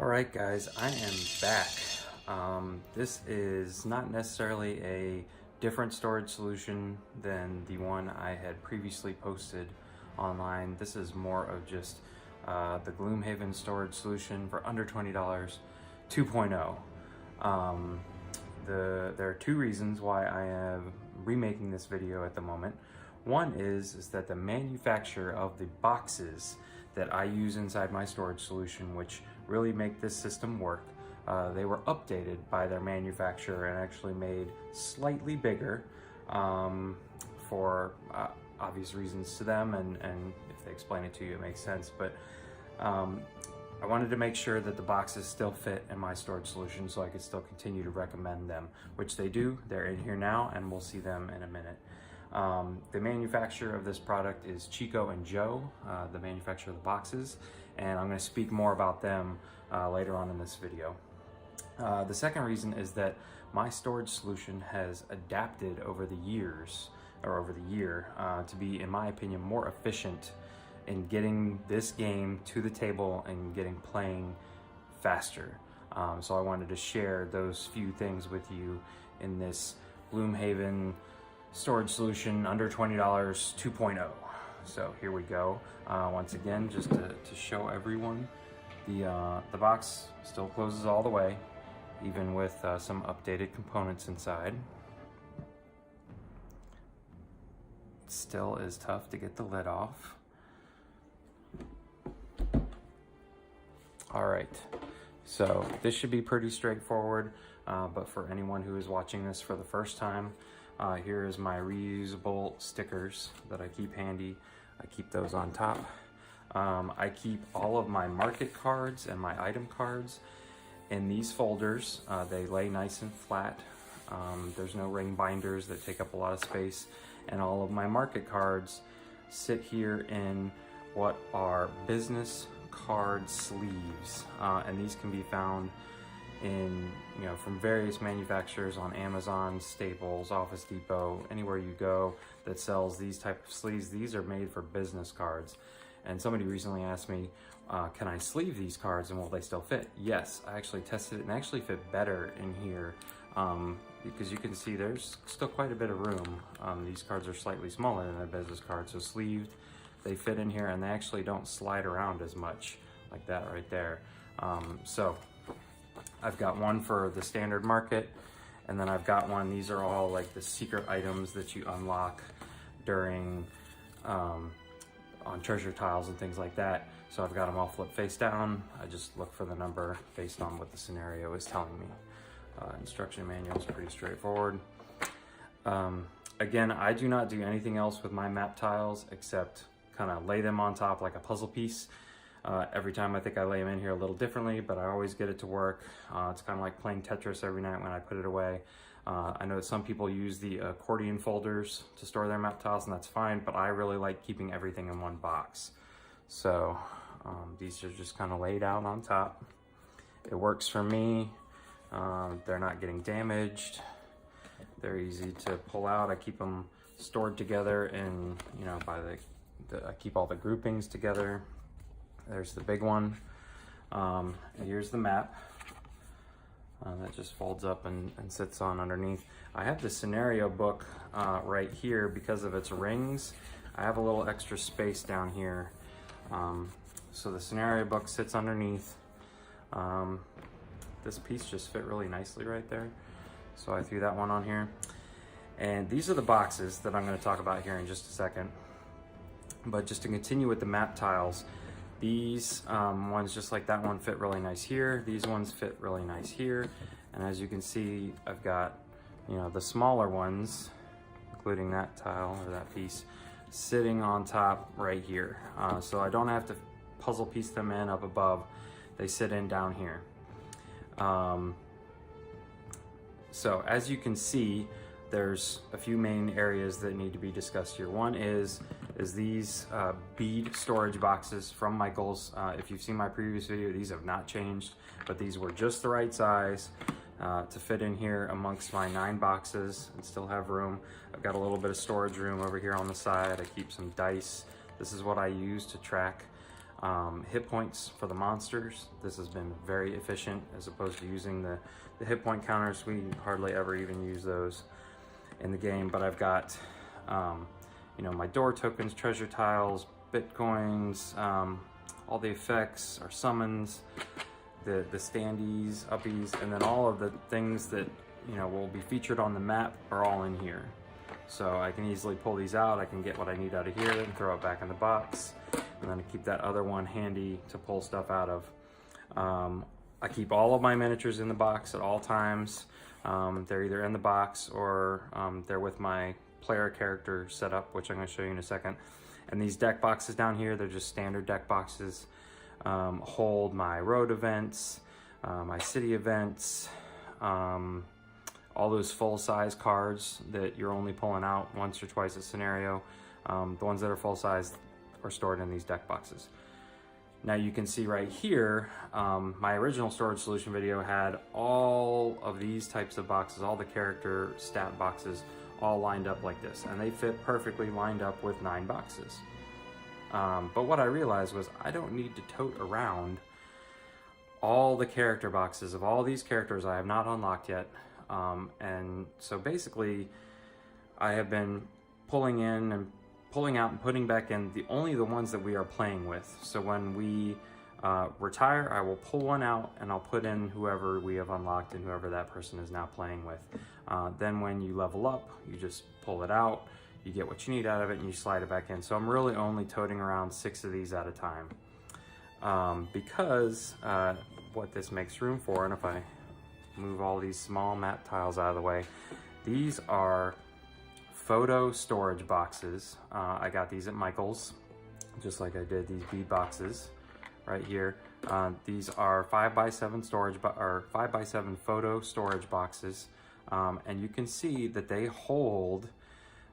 Alright guys, I am back. This is not necessarily a different storage solution than the one I had previously posted online. This is more of just the Gloomhaven storage solution for under $20 2.0. There are two reasons why I am remaking this video at the moment. One is that the manufacturer of the boxes that I use inside my storage solution, which really make this system work, they were updated by their manufacturer and actually made slightly bigger for obvious reasons to them, and if they explain it to you, it makes sense. But I wanted to make sure that the boxes still fit in my storage solution so I could still continue to recommend them, which they do. They're in here now and we'll see them in a minute. The manufacturer of this product is Chico and Joe, the manufacturer of the boxes, and I'm going to speak more about them later on in this video. The second reason is that my storage solution has adapted over the years, or over the year, to be, in my opinion, more efficient in getting this game to the table and getting playing faster. So I wanted to share those few things with you in this Gloomhaven storage solution under $20 2.0. So here we go. Once again, just to show everyone, the box still closes all the way, even with some updated components inside. It still is tough to get the lid off. All right, so this should be pretty straightforward, but for anyone who is watching this for the first time, here is my reusable stickers that I keep handy. I keep those on top. I keep all of my market cards and my item cards in these folders. They lay nice and flat. There's no ring binders that take up a lot of space. And all of my market cards sit here in what are business card sleeves. And these can be found in, from various manufacturers on Amazon, Staples, Office Depot, anywhere you go that sells these type of sleeves. These are made for business cards. And somebody recently asked me, can I sleeve these cards and will they still fit? Yes, I actually tested it and actually fit better in here, because you can see there's still quite a bit of room. These cards are slightly smaller than a business card, so sleeved, they fit in here and they actually don't slide around as much like that right there. So I've got one for the standard market, and then I've got one, these are all like the secret items that you unlock during, on treasure tiles and things like that. So I've got them all flipped face down. I just look for the number based on what the scenario is telling me. Instruction manual is pretty straightforward. Again, I do not do anything else with my map tiles except kind of lay them on top like a puzzle piece. Every time I think I lay them in here a little differently, but I always get it to work. It's kind of like playing Tetris every night when I put it away. I know that some people use the accordion folders to store their map tiles, and that's fine, but I really like keeping everything in one box. So these are just kind of laid out on top. It works for me. They're not getting damaged. They're easy to pull out. I keep them stored together in, by I keep all the groupings together. There's the big one. And here's the map. That just folds up and sits on underneath. I have the scenario book right here because of its rings. I have a little extra space down here. So the scenario book sits underneath. This piece just fit really nicely right there. So I threw that one on here. And these are the boxes that I'm going to talk about here in just a second. But just to continue with the map tiles, these ones, just like that one, fit really nice here. These ones fit really nice here. And as you can see, I've got, the smaller ones, including that tile or that piece, sitting on top right here. So I don't have to puzzle piece them in up above. They sit in down here. So as you can see, there's a few main areas that need to be discussed here. One is these bead storage boxes from Michaels. If you've seen my previous video, these have not changed, but these were just the right size to fit in here amongst my 9 boxes and still have room. I've got a little bit of storage room over here on the side. I keep some dice. This is what I use to track hit points for the monsters. This has been very efficient as opposed to using the hit point counters. We hardly ever even use those in the game, but I've got you know, my door tokens, treasure tiles, bitcoins, all the effects, our summons, the standees, uppies, and then all of the things that, you know, will be featured on the map are all in here. So I can easily pull these out. I can get what I need out of here and throw it back in the box, and then I keep that other one handy to pull stuff out of. I keep all of my miniatures in the box at all times. They're either in the box or they're with my player character setup, which I'm going to show you in a second. And these deck boxes down here, they're just standard deck boxes. Hold my road events, my city events, all those full-size cards that you're only pulling out once or twice a scenario. The ones that are full-size are stored in these deck boxes. Now you can see right here, my original storage solution video had all of these types of boxes, all the character stat boxes, all lined up like this, and they fit perfectly lined up with 9 boxes. But what I realized was I don't need to tote around all the character boxes of all these characters I have not unlocked yet. And so basically I have been pulling in and pulling out and putting back in only the ones that we are playing with. So when we retire, I will pull one out and I'll put in whoever we have unlocked and whoever that person is now playing with. Then when you level up, you just pull it out, you get what you need out of it, and you slide it back in. So I'm really only toting around 6 of these at a time. Because what this makes room for, and if I move all these small matte tiles out of the way, these are photo storage boxes. I got these at Michael's, just like I did these bead boxes right here. These are 5x7 storage, or 5x7 photo storage boxes, and you can see that they hold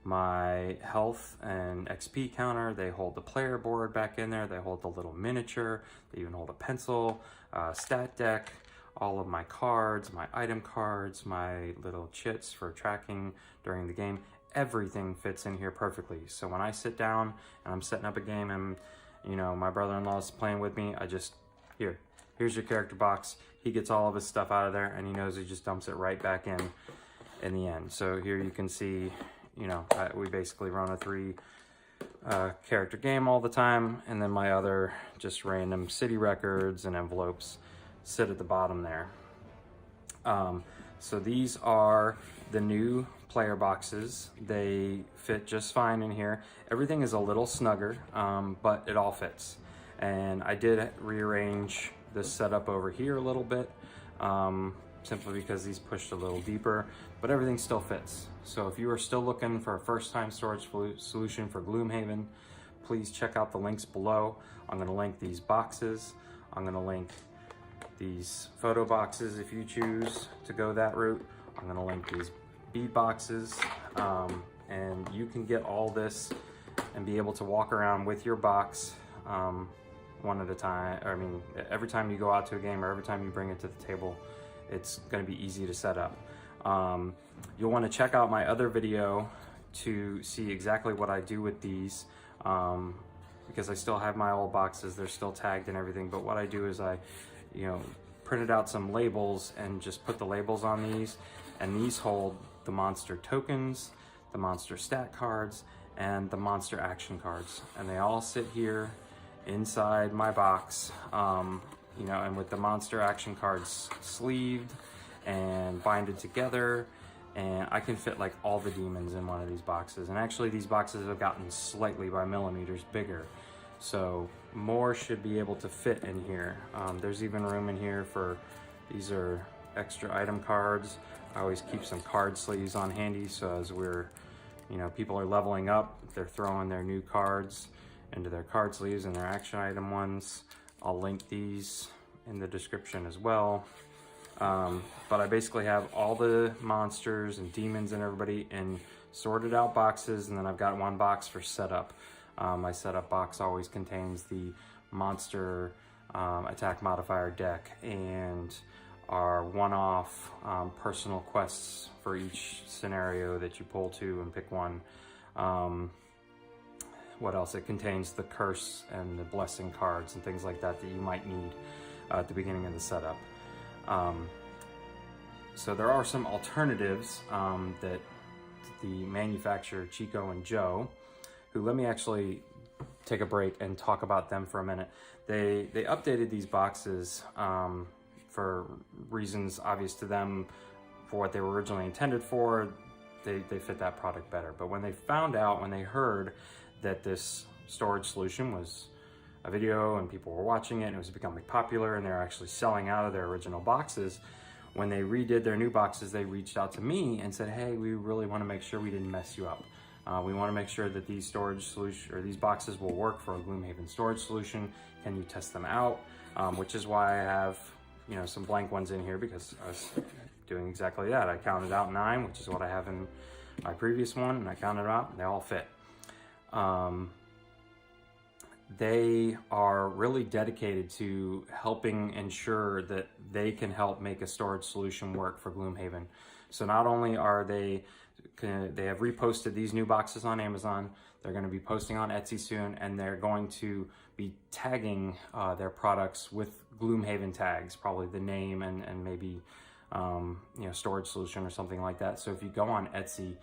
my health and XP counter. They hold the player board back in there. They hold the little miniature. They even hold a pencil, stat deck, all of my cards, my item cards, my little chits for tracking during the game. Everything fits in here perfectly. So when I sit down and I'm setting up a game and, you know, my brother-in-law is playing with me, I just, here's your character box. He gets all of his stuff out of there, and he knows he just dumps it right back in the end. So here you can see, you know, we basically run a 3 character game all the time, and then my other just random city records and envelopes sit at the bottom there. So these are the new player boxes. They fit just fine in here. Everything is a little snugger, but it all fits. And I did rearrange this setup over here a little bit, simply because these pushed a little deeper, but everything still fits. So if you are still looking for a first-time storage solution for Gloomhaven, please check out the links below. I'm going to link these boxes. I'm going to link these photo boxes if you choose to go that route. I'm going to link these bead boxes, and you can get all this and be able to walk around with your box one at a time. I mean, every time you go out to a game or every time you bring it to the table, it's going to be easy to set up. You'll want to check out my other video to see exactly what I do with these, because I still have my old boxes. They're still tagged and everything, but what I do is I, you know, printed out some labels and just put the labels on these, and these hold the monster tokens, the monster stat cards, and the monster action cards, and they all sit here inside my box, you know, and with the monster action cards sleeved and binded together, and I can fit like all the demons in one of these boxes. And actually these boxes have gotten slightly by millimeters bigger, so more should be able to fit in here. There's even room in here for, these are extra item cards. I always keep some card sleeves on handy, so as we're, you know, people are leveling up, they're throwing their new cards into their card sleeves and their action item ones. I'll link these in the description as well. But I basically have all the monsters and demons and everybody in sorted out boxes, and then I've got one box for setup. My setup box always contains the monster attack modifier deck and our one-off personal quests for each scenario that you pull to and pick one. what else? It contains the curse and the blessing cards and things like that that you might need at the beginning of the setup. So there are some alternatives that the manufacturer, Chico and Joe, who, let me actually take a break and talk about them for a minute. They updated these boxes for reasons obvious to them for what they were originally intended for. They fit that product better. But when they found out, when they heard that this storage solution was a video and people were watching it and it was becoming popular and they're actually selling out of their original boxes, when they redid their new boxes, they reached out to me and said, hey, we really want to make sure we didn't mess you up. We want to make sure that these storage solution, or these boxes, will work for a Gloomhaven storage solution. Can you test them out? Which is why I have, you know, some blank ones in here, because I was doing exactly that. I counted out 9, which is what I have in my previous one, and I counted out, and they all fit. They are really dedicated to helping ensure that they can help make a storage solution work for Gloomhaven. So not only are they have reposted these new boxes on Amazon, they're going to be posting on Etsy soon, and they're going to be tagging their products with Gloomhaven tags, probably the name and maybe you know, storage solution or something like that. So if you go on Etsy,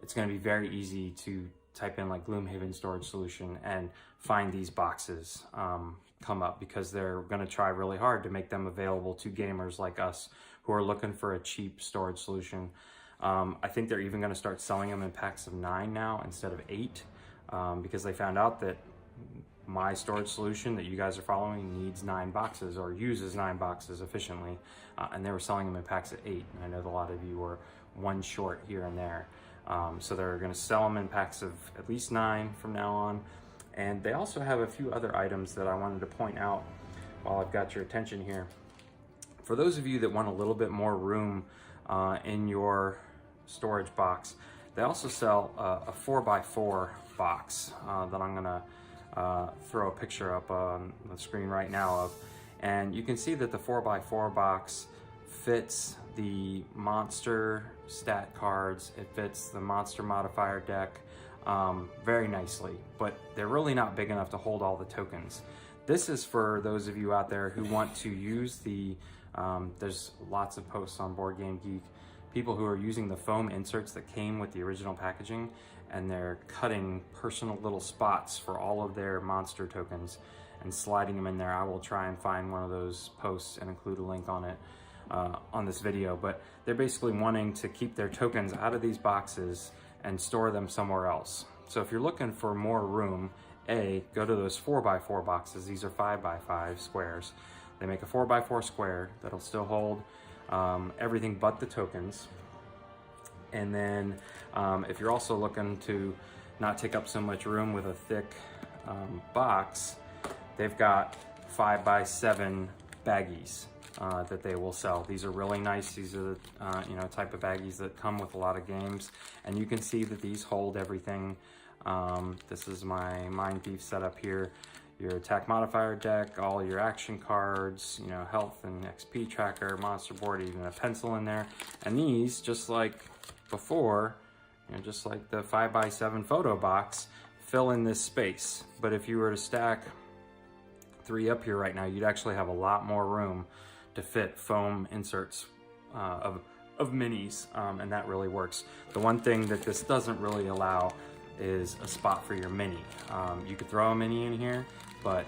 it's going to be very easy to type in like Gloomhaven storage solution and find these boxes come up, because they're going to try really hard to make them available to gamers like us who are looking for a cheap storage solution. I think they're even going to start selling them in packs of 9 now instead of 8, because they found out that my storage solution that you guys are following needs 9 boxes, or uses 9 boxes efficiently, and they were selling them in packs of 8. And I know that a lot of you were 1 short here and there. So they're going to sell them in packs of at least 9 from now on. And they also have a few other items that I wanted to point out while I've got your attention here. For those of you that want a little bit more room in your storage box, they also sell a 4x4 box that I'm going to throw a picture up on the screen right now of. And you can see that the 4x4 box fits the monster stat cards, it fits the monster modifier deck very nicely, but they're really not big enough to hold all the tokens. This is for those of you out there who want to use the, there's lots of posts on Board Game Geek, people who are using the foam inserts that came with the original packaging, and they're cutting personal little spots for all of their monster tokens and sliding them in there. I will try and find one of those posts and include a link on it on this video, but they're basically wanting to keep their tokens out of these boxes and store them somewhere else. So if you're looking for more room, go to those 4x4 boxes. These are 5x5 squares. They make a 4x4 square that'll still hold everything but the tokens. And then if you're also looking to not take up so much room with a thick box, they've got 5x7 baggies that they will sell. These are really nice. These are the you know, type of baggies that come with a lot of games, and you can see that these hold everything. This is my Mind Thief setup here. Your attack modifier deck, all your action cards, you know, health and XP tracker, monster board, even a pencil in there. And these, just like before, you know, just like the 5x7 photo box, fill in this space. But if you were to stack 3 up here right now, you'd actually have a lot more room to fit foam inserts of minis, and that really works. The one thing that this doesn't really allow is a spot for your mini. You could throw a mini in here, but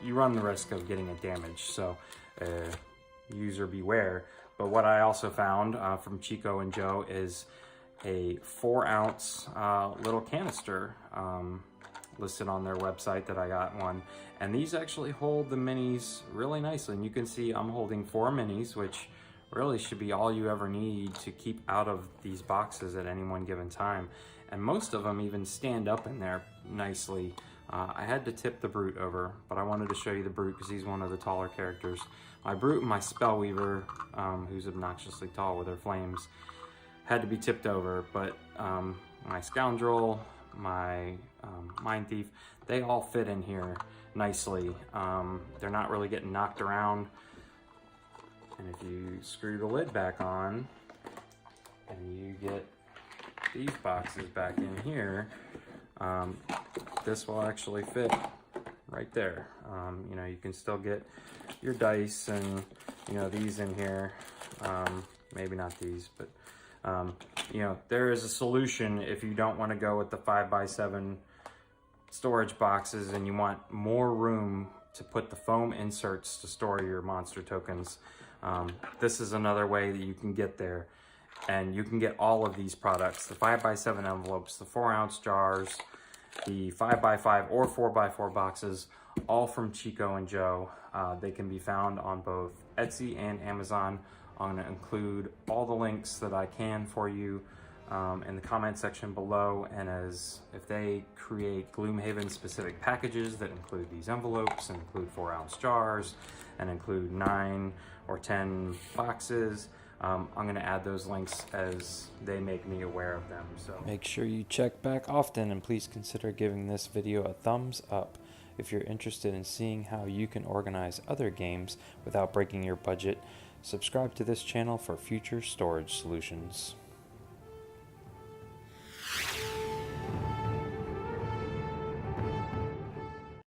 you run the risk of getting it damaged, so user beware. But what I also found from Chico and Joe is a 4-ounce little canister listed on their website that I got one, and these actually hold the minis really nicely. And you can see I'm holding 4 minis, which really should be all you ever need to keep out of these boxes at any one given time. And most of them even stand up in there nicely. I had to tip the Brute over, but I wanted to show you the Brute because he's one of the taller characters. My Brute and my Spellweaver, who's obnoxiously tall with her flames, had to be tipped over, but my Scoundrel, my Mind Thief, they all fit in here nicely. They're not really getting knocked around. And if you screw the lid back on and you get these boxes back in here, This will actually fit right there. You know, you can still get your dice and, you know, these in here. Maybe not these, but you know, there is a solution if you don't want to go with the 5x7 storage boxes and you want more room to put the foam inserts to store your monster tokens. This is another way that you can get there, and you can get all of these products, the 5x7 envelopes, the 4-ounce jars, the 5x5 or 4x4 boxes, all from Chico and Joe. They can be found on both Etsy and Amazon. I'm going to include all the links that I can for you in the comment section below, and if they create Gloomhaven specific packages that include these envelopes and include 4-ounce jars and include 9 or 10 boxes, I'm going to add those links as they make me aware of them. So make sure you check back often, and please consider giving this video a thumbs up if you're interested in seeing how you can organize other games without breaking your budget. Subscribe to this channel for future storage solutions.